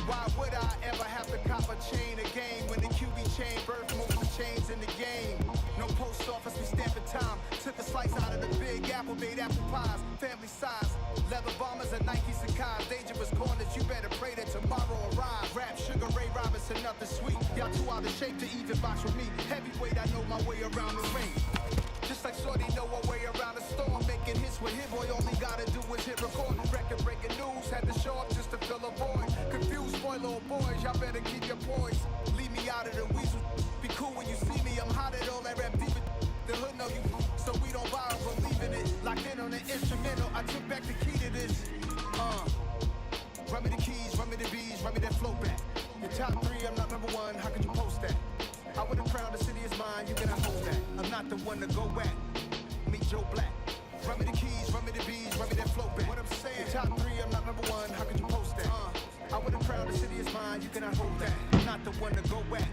Why would I ever have to cop a chain again when the QB chain birth most of the chains in the game? No post office, we stamping time. Took a slice out of the big apple, made apple pies, family size. Leather bombers and Nike Sacai's. Dangerous corners, you better pray that tomorrow arrives. Rap, Sugar Ray Robinson, nothing sweet. Y'all too out of shape to even box with me. Heavyweight, I know my way around the ring. Just like Shorty know her way around the storm. Making hits with Hit Boy, all he gotta do is hit record. Record breaking news, had to show up just to fill a void. Confused boy, little boys, y'all better keep your poise. Leave me out of the weasel. Be cool when you see me, I'm hot at all that rap deep. The hood know you, so we don't borrow, believe in it. Locked in on the instrumental, I took back the key to this. Run me the keys, run me the bees, run me that flow back. Your top three, I'm not number one, how could you post that? I would have crowned the city is mine, you cannot hold that. I'm not the one to go at. Meet Joe Black. Run me the keys, run me the bees, run me that flow back. What I'm saying, your top three, I'm not number one, how could you post that? I would have crowned the city is mine, you cannot hold that. I'm not the one to go at.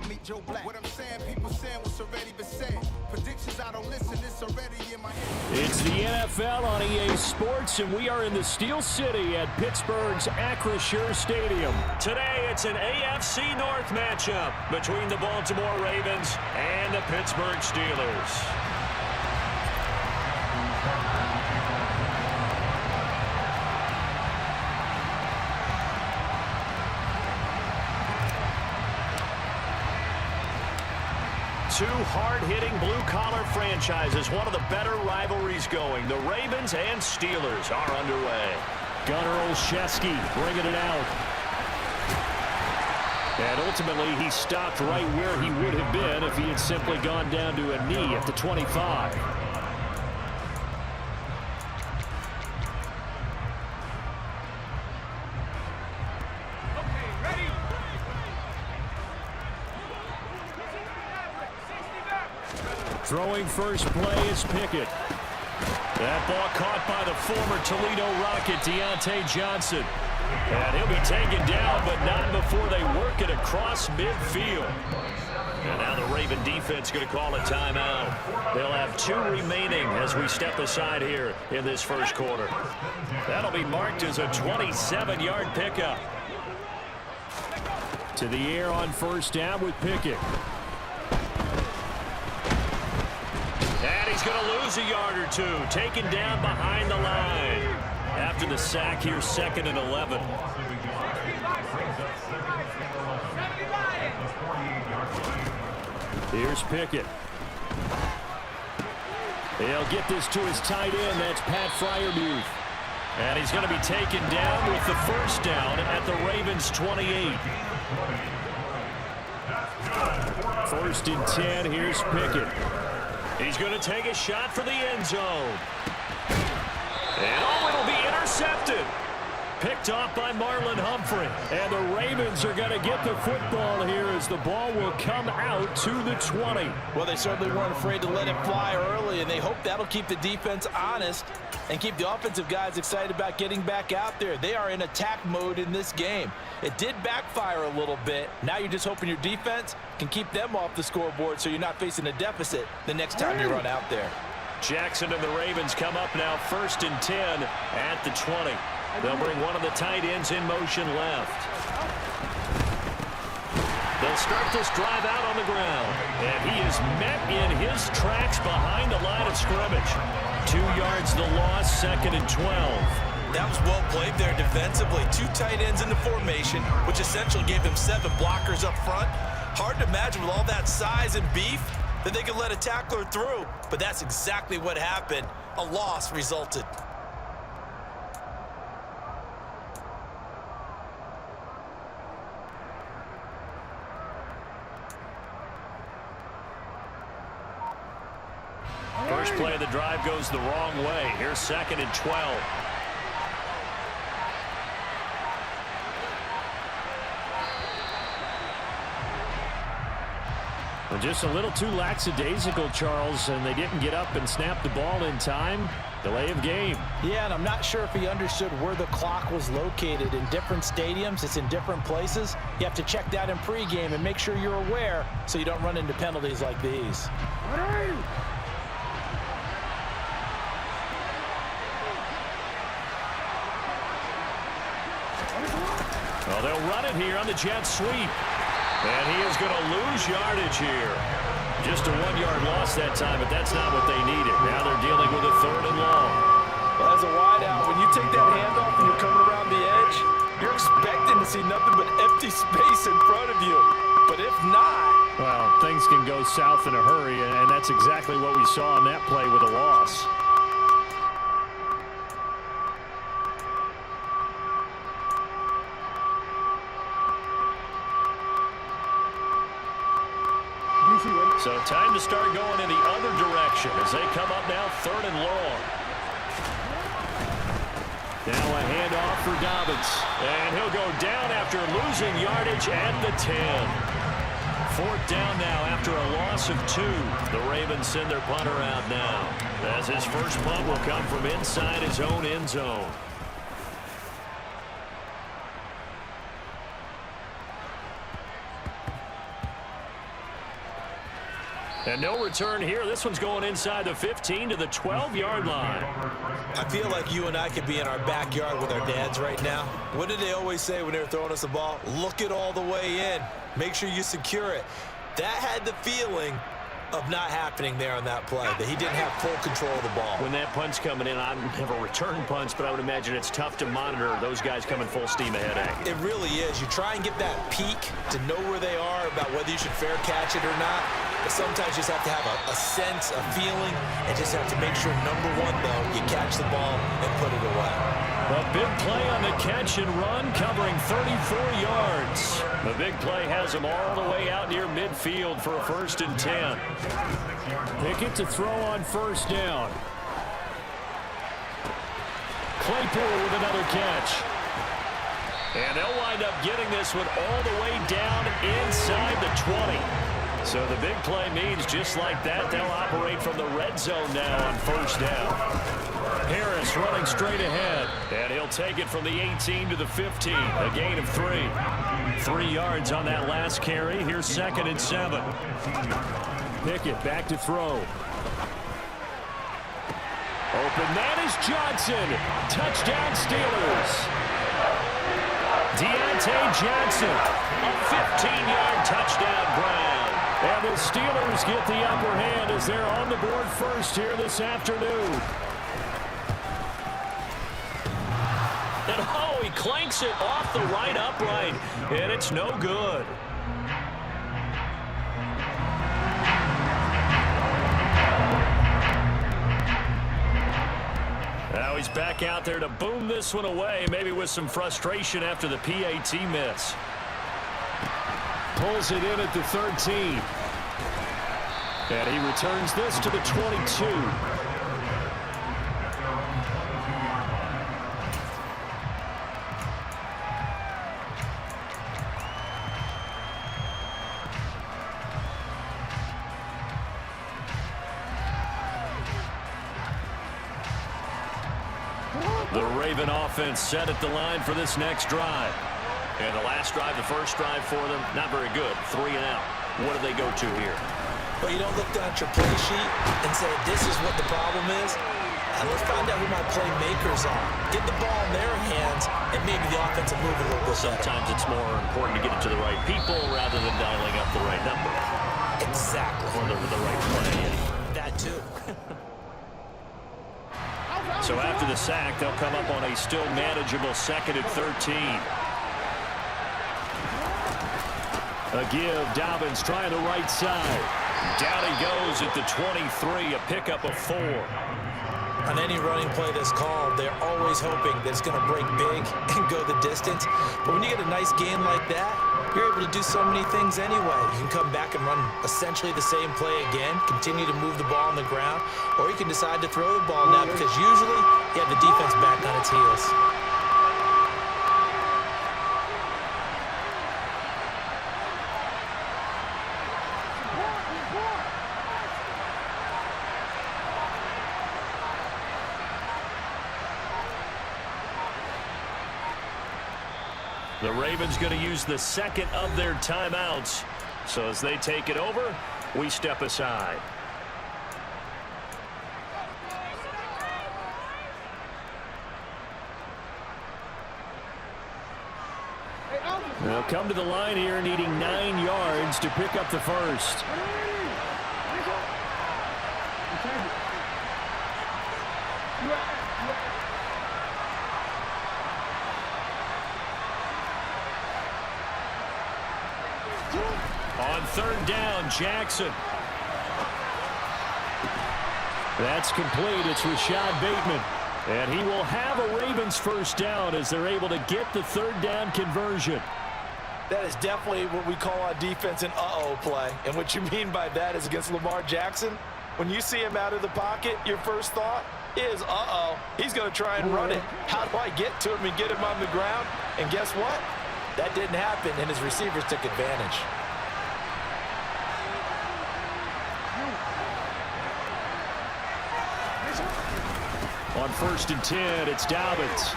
Meet Joe Black. What I'm saying, people saying what's already been said. Predictions, I don't listen, it's already in my head. It's the NFL on EA Sports, and we are in the Steel City at Pittsburgh's Acrisure Stadium. Today, it's an AFC North matchup between the Baltimore Ravens and the Pittsburgh Steelers. Two hard-hitting blue-collar franchises, one of the better rivalries going. The Ravens and Steelers are underway. Gunnar Olszewski bringing it out. And ultimately, he stopped right where he would have been if he had simply gone down to a knee at the 25. Throwing first play is Pickett. That ball caught by the former Toledo Rocket, Deontay Johnson. And he'll be taken down, but not before they work it across midfield. And now the Raven defense going to call a timeout. They'll have 2 remaining as we step aside here in this first quarter. That'll be marked as a 27-yard pickup. To the air on first down with Pickett. And he's going to lose a yard or two, taken down behind the line. After the sack here, 2nd and 11. Here's Pickett. He'll get this to his tight end. That's Pat Freiermuth. And he's going to be taken down with the first down at the Ravens' 28. 1st and 10. Here's Pickett. He's going to take a shot for the end zone. And it'll be intercepted. Picked off by Marlon Humphrey. And the Ravens are going to get the football here as the ball will come out to the 20. Well, they certainly weren't afraid to let it fly early, and they hope that'll keep the defense honest and keep the offensive guys excited about getting back out there. They are in attack mode in this game. It did backfire a little bit. Now you're just hoping your defense can keep them off the scoreboard so you're not facing a deficit the next time you run out there. Jackson and the Ravens come up now 1st and 10 at the 20. They'll bring one of the tight ends in motion left. They'll start this drive out on the ground. And he is met in his tracks behind the line of scrimmage. 2 yards the loss, 2nd and 12. That was well played there defensively. 2 tight ends in the formation, which essentially gave them 7 blockers up front. Hard to imagine with all that size and beef that they could let a tackler through. But that's exactly what happened. A loss resulted. First play of the drive goes the wrong way. Here's 2nd and 12. Well, just a little too lackadaisical, Charles, and they didn't get up and snap the ball in time. Delay of game. Yeah, and I'm not sure if he understood where the clock was located. In different stadiums, it's in different places. You have to check that in pregame and make sure you're aware so you don't run into penalties like these. Well, they'll run it here on the jet sweep. And he is going to lose yardage here. Just a 1-yard loss that time, but that's not what they needed. Now they're dealing with a 3rd and long. Well, as a wideout, when you take that handoff and you're coming around the edge, you're expecting to see nothing but empty space in front of you. But if not... Well, things can go south in a hurry, and that's exactly what we saw on that play with a loss. So time to start going in the other direction as they come up now 3rd and long. Now a handoff for Dobbins. And he'll go down after losing yardage at the 10. 4th down now after a loss of 2. The Ravens send their punter out now, as his first punt will come from inside his own end zone. And no return here. This one's going inside the 15 to the 12-yard line. I feel like you and I could be in our backyard with our dads right now. What did they always say when they were throwing us the ball? Look it all the way in. Make sure you secure it. That had the feeling of not happening there on that play, that he didn't have full control of the ball. When that punt's coming in, I never return punts, but I would imagine it's tough to monitor those guys coming full steam ahead. It really is. You try and get that peek to know where they are, about whether you should fair catch it or not. But sometimes you just have to have a sense, a feeling, and just have to make sure, number one, though, you catch the ball and put it away. A big play on the catch and run, covering 34 yards. The big play has him all the way out near midfield for a 1st and 10. Pickett to throw on 1st down. Claypool with another catch. And they'll wind up getting this one all the way down inside the 20. So the big play means just like that, they'll operate from the red zone now on 1st down. Harris running straight ahead, and he'll take it from the 18 to the 15, a gain of 3. 3 yards on that last carry. Here's 2nd and 7. Pickett back to throw. Open man is Johnson. Touchdown Steelers. Deontay Johnson, a 15-yard touchdown grab. And the Steelers get the upper hand as they're on the board first here this afternoon. And oh, he clanks it off the right upright, and it's no good. Now he's back out there to boom this one away, maybe with some frustration after the PAT miss. Pulls it in at the 13. And he returns this to the 22. The Raven offense set at the line for this next drive. And the last drive, the first drive for them, not very good. 3 and out. What do they go to here? Well, you don't look down at your play sheet and say, this is what the problem is. And let's find out who my playmakers are. Get the ball in their hands, and maybe the offense will move a little bit better. Sometimes it's more important to get it to the right people rather than dialing up the right number. Exactly. Or the right play. That too. So after the sack, they'll come up on a still manageable 2nd and 13. A give, Dobbins trying the right side. Down he goes at the 23, a pickup of 4. On any running play that's called, they're always hoping that it's going to break big and go the distance. But when you get a nice gain like that, you're able to do so many things anyway. You can come back and run essentially the same play again, continue to move the ball on the ground, or you can decide to throw the ball now because usually you have the defense back on its heels. The Ravens going to use the 2nd of their timeouts. So as they take it over, we step aside. They'll come to the line here needing 9 yards to pick up the first. On third down, Jackson. That's complete. It's Rashad Bateman. And he will have a Ravens first down as they're able to get the third down conversion. That is definitely what we call on defense an uh-oh play. And what you mean by that is against Lamar Jackson, when you see him out of the pocket, your first thought is, uh-oh, he's going to try and run it. How do I get to him and get him on the ground? And guess what? That didn't happen, and his receivers took advantage. On 1st and 10, it's Dobbins.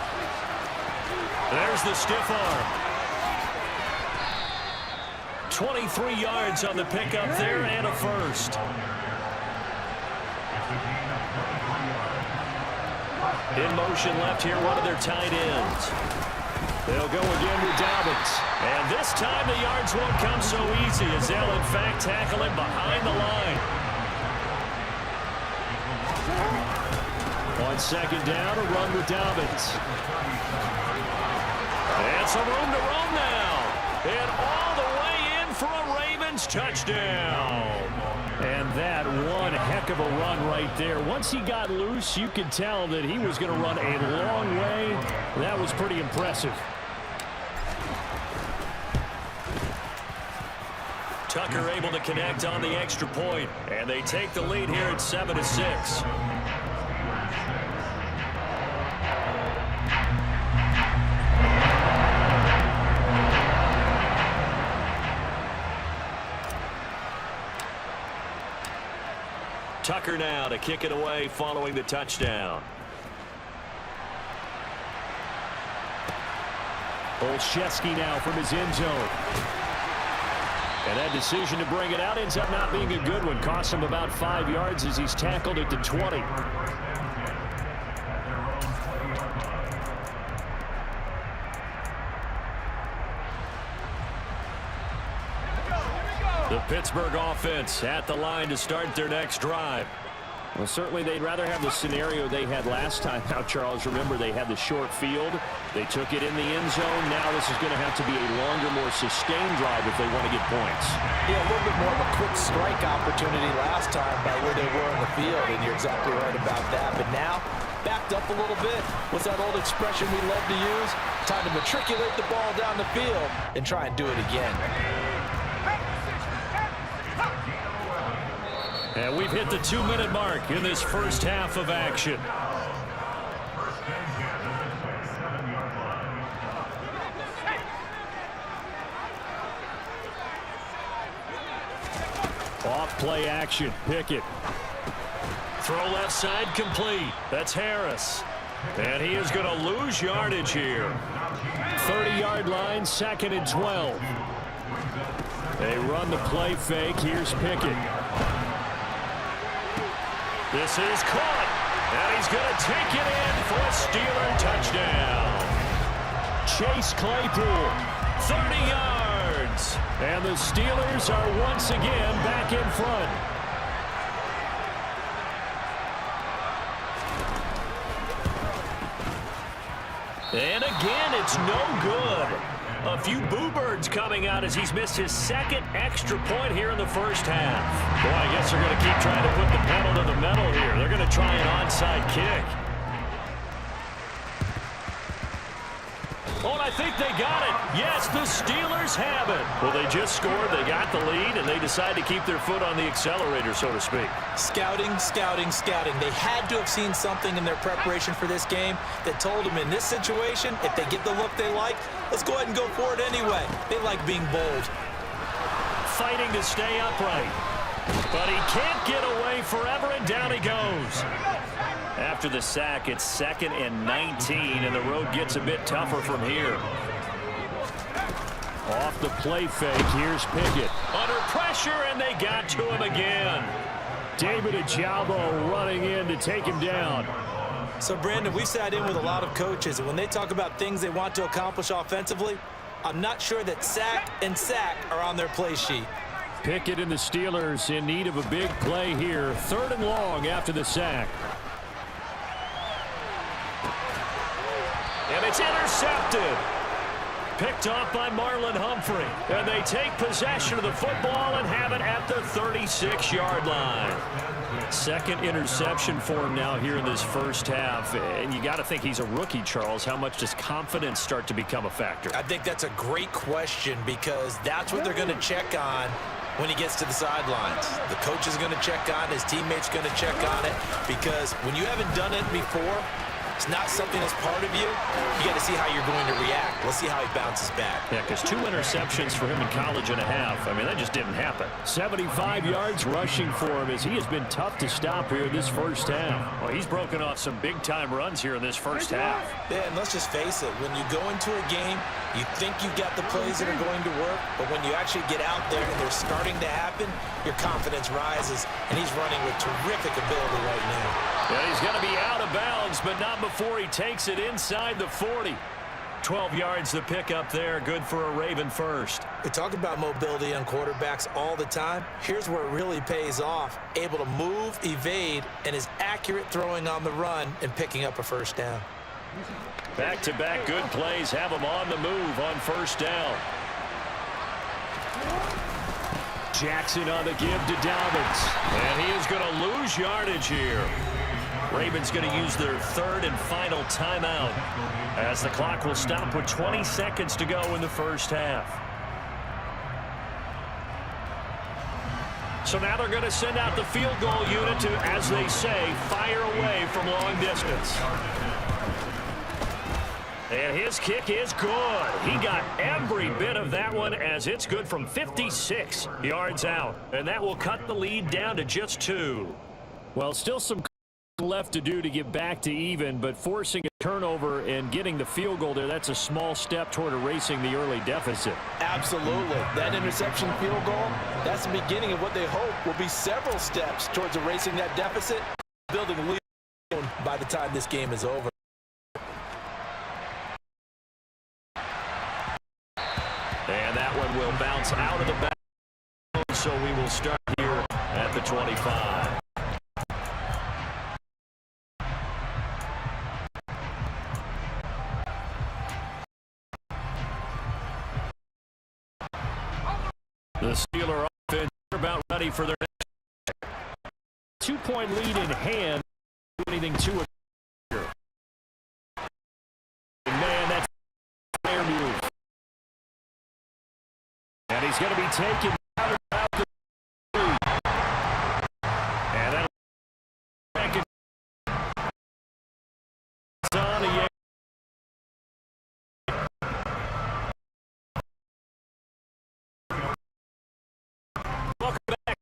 There's the stiff arm. 23 yards on the pickup there and a first. In motion left here, one of their tight ends. They'll go again with Dobbins. And this time the yards won't come so easy as they'll in fact tackle him behind the line. On second down, a run with Dobbins. And some room to roam now. And all the way in for a Ravens touchdown. And that one heck of a run right there. Once he got loose, you could tell that he was going to run a long way. That was pretty impressive. Tucker able to connect on the extra point. And they take the lead here at 7-6. Tucker now to kick it away following the touchdown. Olszewski now from his end zone. And that decision to bring it out ends up not being a good one. Costs him about 5 yards as he's tackled at the 20. The Pittsburgh offense at the line to start their next drive. Well, certainly they'd rather have the scenario they had last time out, Charles. Remember, they had the short field. They took it in the end zone. Now this is going to have to be a longer, more sustained drive if they want to get points. Yeah, a little bit more of a quick strike opportunity last time by where they were in the field, and you're exactly right about that. But now, backed up a little bit. What's that old expression we love to use? Time to matriculate the ball down the field and try and do it again. And we've hit the 2-minute mark in this first half of action. Off play action, Pickett. Throw left side complete. That's Harris. And he is going to lose yardage here. 30-yard line, 2nd and 12. They run the play fake. Here's Pickett. This is caught, and he's going to take it in for a Steeler touchdown. Chase Claypool, 30 yards. And the Steelers are once again back in front. And again, it's no good. A few boo birds coming out as he's missed his 2nd extra point here in the first half. Boy, I guess they're going to keep trying to put the pedal to the metal here. They're going to try an onside kick. Oh, and I think they got it. Yes, the Steelers have it. Well, they just scored, they got the lead, and they decide to keep their foot on the accelerator, so to speak. Scouting, scouting, scouting. They had to have seen something in their preparation for this game that told them in this situation, if they get the look they like, let's go ahead and go for it anyway. They like being bold. Fighting to stay upright. But he can't get away forever, and down he goes. After the sack, it's 2nd and 19, and the road gets a bit tougher from here. Off the play fake, here's Pickett. Under pressure, and they got to him again. David Ojabo running in to take him down. So, Brandon, we sat in with a lot of coaches, and when they talk about things they want to accomplish offensively, I'm not sure that sack and sack are on their play sheet. Pickett and the Steelers in need of a big play here. 3rd and long after the sack. And it's intercepted. Picked off by Marlon Humphrey. And they take possession of the football and have it at the 36-yard line. 2nd interception for him now here in this first half. And you got to think he's a rookie, Charles. How much does confidence start to become a factor? I think that's a great question because that's what they're going to check on when he gets to the sidelines. The coach is going to check on, his teammates going to check on it, because when you haven't done it before, it's not something that's part of you. You got to see how you're going to react. Let's see how he bounces back. Yeah, because 2 interceptions for him in college and a half. I mean, that just didn't happen. 75 yards rushing for him as he has been tough to stop here this first half. Well, he's broken off some big-time runs here in this first half. Yeah, and let's just face it. When you go into a game, you think you've got the plays that are going to work, but when you actually get out there and they're starting to happen, your confidence rises, and he's running with terrific ability right now. Yeah, he's going to be out of bounds, but not before he takes it inside the 40. 12 yards the pickup there. Good for a Raven first. We talk about mobility on quarterbacks all the time. Here's where it really pays off. Able to move, evade, and is accurate throwing on the run and picking up a first down. Back-to-back good plays have him on the move on first down. Jackson on the give to Dobbins. And he is going to lose yardage here. Ravens going to use their 3rd and final timeout as the clock will stop with 20 seconds to go in the first half. So now they're going to send out the field goal unit to, as they say, fire away from long distance. And his kick is good. He got every bit of that one as it's good from 56 yards out. And that will cut the lead down to just 2. Well, still some left to do to get back to even, but forcing a turnover and getting the field goal there, that's a small step toward erasing the early deficit. Absolutely. That interception field goal, that's the beginning of what they hope will be several steps towards erasing that deficit, building a lead by the time this game is over. And that one will bounce out of the back, so we will start here at the 25. The Steeler offense are about ready for their next 2-point lead in hand. Anything to it here. Man, that's a fair move. And he's going to be taken out of the lead. And that'll back it on the welcome back.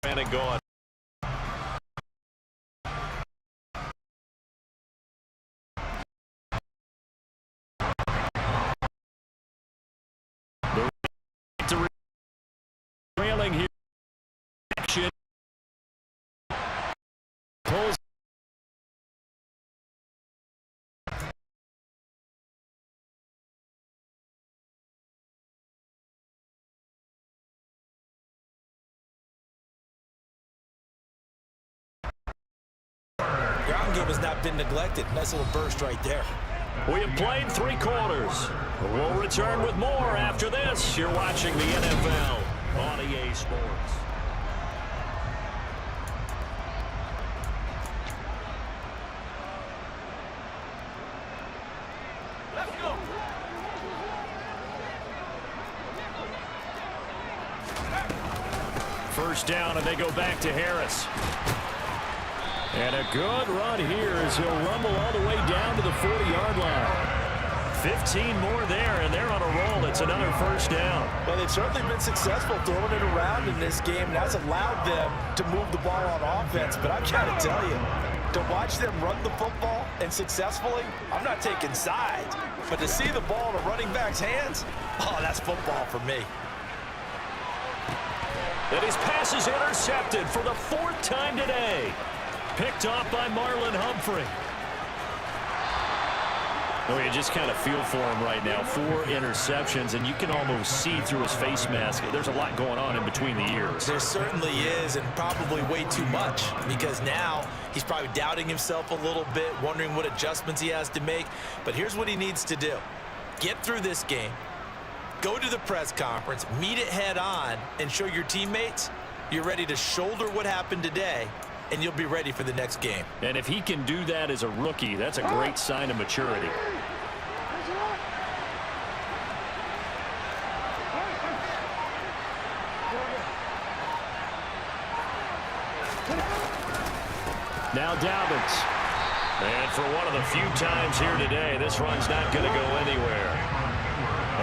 And gone. Trailing here. Action. Pulls. Ground game has not been neglected. Nice little burst right there. We have played 3 quarters. We'll return with more after this. You're watching the NFL on EA Sports. Let's go. First down, and they go back to Harris. And a good run here as he'll rumble all the way down to the 40-yard line. 15 more there, and they're on a roll. It's another first down. Well, they've certainly been successful throwing it around in this game, and that's allowed them to move the ball on offense. But I've got to tell you, to watch them run the football and successfully, I'm not taking sides. But to see the ball in a running back's hands, oh, that's football for me. And his pass is intercepted for the 4th time today. Picked off by Marlon Humphrey. Oh, you just kind of feel for him right now. 4 interceptions, and you can almost see through his face mask. There's a lot going on in between the ears. There certainly is, and probably way too much, because now he's probably doubting himself a little bit, wondering what adjustments he has to make. But here's what he needs to do. Get through this game, go to the press conference, meet it head on, and show your teammates you're ready to shoulder what happened today, and you'll be ready for the next game. And if he can do that as a rookie, that's a great sign of maturity. Now Dobbins. And for one of the few times here today, this run's not going to go anywhere.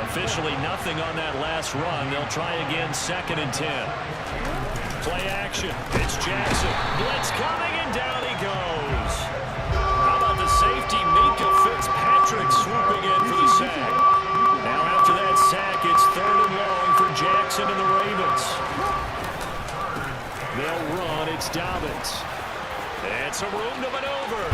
Officially nothing on that last run. They'll try again, 2nd and 10. Play action. It's Jackson. Blitz coming, and down he goes. How about the safety, Mika Fitzpatrick, swooping in for the sack. Now after that sack, it's 3rd and long for Jackson and the Ravens. They'll run. It's Dobbins. And some room to maneuver.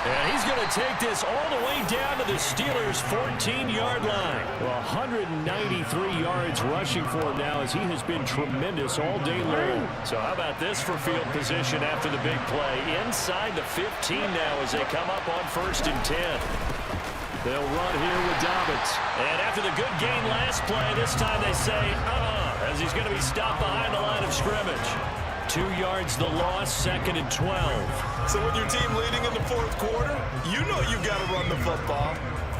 And he's going to take this all the way down to the Steelers' 14-yard line. Well, 193 yards rushing for him now, as he has been tremendous all day long. So how about this for field position after the big play? Inside the 15 now as they come up on 1st and 10. They'll run here with Dobbins. And after the good gain last play, this time they say, as he's going to be stopped behind the line of scrimmage. 2 yards the loss, 2nd and 12. So with your team leading in the 4th quarter, you know you've got to run the football.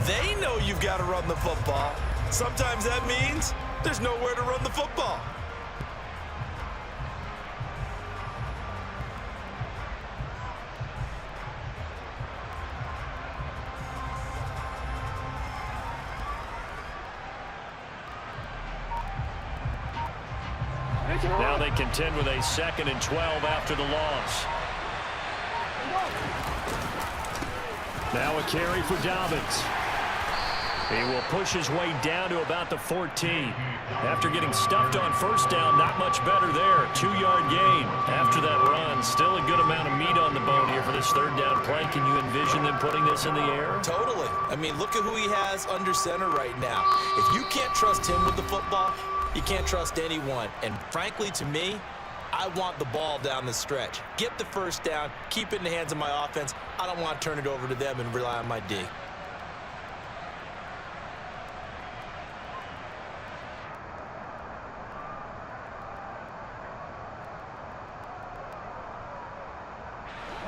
They know you've got to run the football. Sometimes that means there's nowhere to run the football. Now they contend with a 2nd and 12 after the loss. Now a carry for Dobbins. He will push his way down to about the 14. After getting stuffed on 1st down, not much better there. 2-yard gain. After that run, still a good amount of meat on the bone here for this 3rd down play. Can you envision them putting this in the air? Totally. I mean, look at who he has under center right now. If you can't trust him with the football, you can't trust anyone. And frankly, to me, I want the ball down the stretch. Get the 1st down, keep it in the hands of my offense. I don't want to turn it over to them and rely on my D.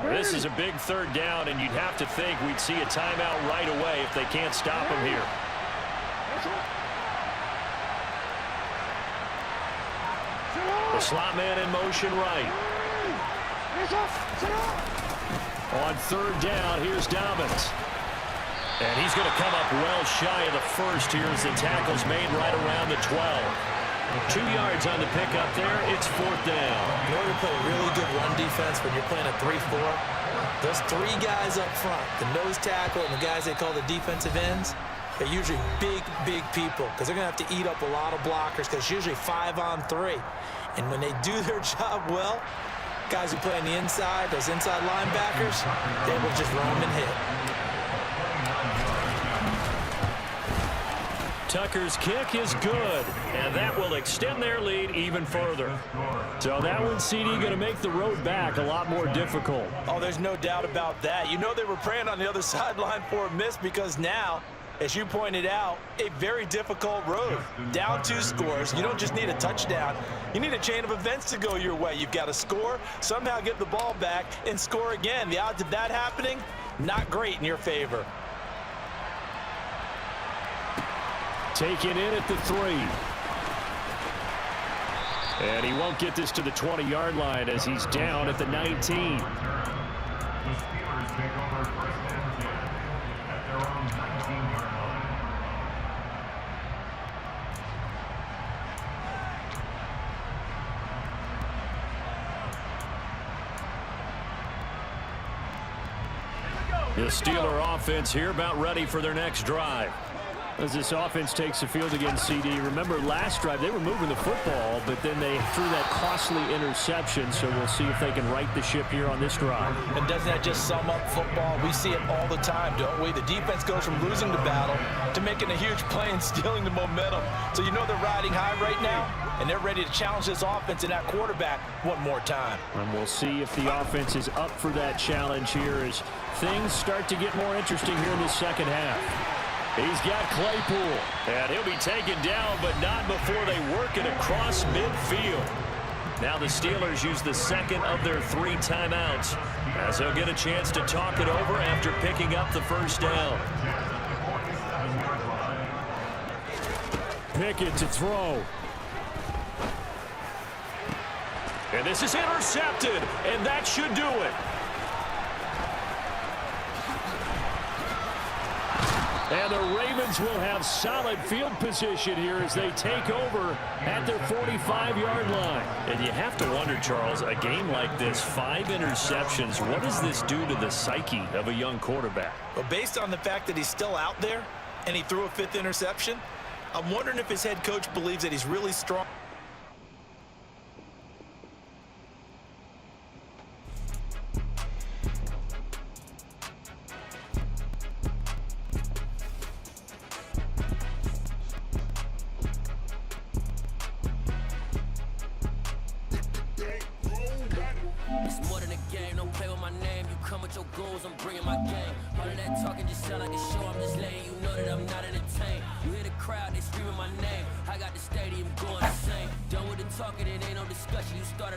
This is a big 3rd down, and you'd have to think we'd see a timeout right away if they can't stop him here. The slot man in motion right. On 3rd down, here's Dobbins. And he's going to come up well shy of the 1st here as the tackle's made right around the 12. 2 yards on the pickup there. It's 4th down. In order to play a really good run defense when you're playing a 3-4, those 3 guys up front, the nose tackle and the guys they call the defensive ends, they're usually big, big people because they're going to have to eat up a lot of blockers because it's usually 5-on-3. And when they do their job well, guys who play on the inside, those inside linebackers, they will just roam and hit. Tucker's kick is good, and that will extend their lead even further. So that one, CD, going to make the road back a lot more difficult. Oh, there's no doubt about that. You know they were praying on the other sideline for a miss because now, as you pointed out, a very difficult road. Down 2 scores. You don't just need a touchdown. You need a chain of events to go your way. You've got to score, somehow get the ball back, and score again. The odds of that happening, not great in your favor. Taken in at the 3. And he won't get this to the 20-yard line as he's down at the 19. The Steeler offense here about ready for their next drive. As this offense takes the field against CD, remember last drive they were moving the football, but then they threw that costly interception, so we'll see if they can right the ship here on this drive. And doesn't that just sum up football? We see it all the time, don't we? The defense goes from losing the battle to making a huge play and stealing the momentum. So you know they're riding high right now, and they're ready to challenge this offense and that quarterback one more time. And we'll see if the offense is up for that challenge here as things start to get more interesting here in the second half. He's got Claypool, and he'll be taken down, but not before they work it across midfield. Now the Steelers use the second of their 3 timeouts as they'll get a chance to talk it over after picking up the first down. Pickett to throw. And this is intercepted, and that should do it. And the Ravens will have solid field position here as they take over at their 45-yard line. And you have to wonder, Charles, a game like this, 5 interceptions, what does this do to the psyche of a young quarterback? Well, based on the fact that he's still out there and he threw a 5th interception, I'm wondering if his head coach believes that he's really strong. It's more than a game, don't play with my name. You come with your goals, I'm bringing my game. All of that talking just sound like a show, I'm just letting you know that I'm not entertained. You hear the crowd, they screaming my name. I got the stadium going insane. Done with the talking, it ain't no discussion. You started